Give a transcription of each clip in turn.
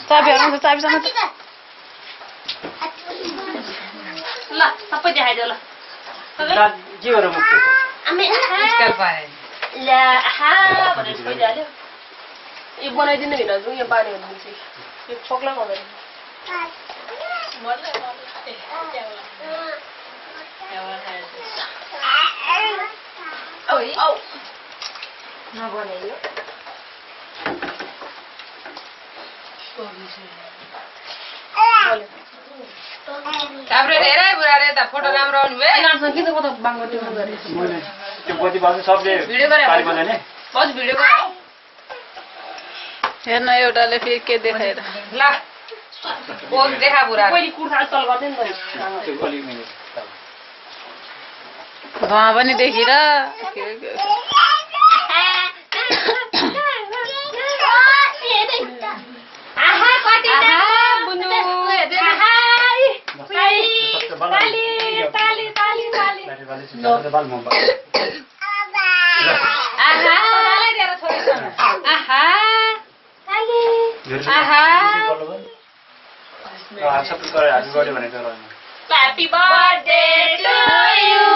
चाबी चाबीसँग ल सबै देखाइदेऊ ल के हो र मुख्य ल आहा भनेर खोइहाल्यो यो बनाइदिनु हिँड यो पानी हुन्छ यो छोक्ला हुँदैन नबनाइयो राम्रो धेरै बुढाले त फोटो राम्रो आउनु भयो के त कता बाङ्गो त्यो गरे त्यो बत्ती बाल्नु सबले भिडियो गरे पारी बजाउने बस भिडियो गरे हेर्न एउटाले फेरि के देखाएर ल पोज देखा बुढा पहिले कुर्ता चल गर्दै नि त त्यो अलिक मिल्यो धुवा पनि देखिर आहा कति बुनु ताली ताली ताली ताली बाल म आहा मलाई दिएर छोरीसँग आहा ताली आहा सबै गरे हामी गऱ्यो भनेको Happy birthday to you.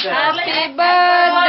Happy birthday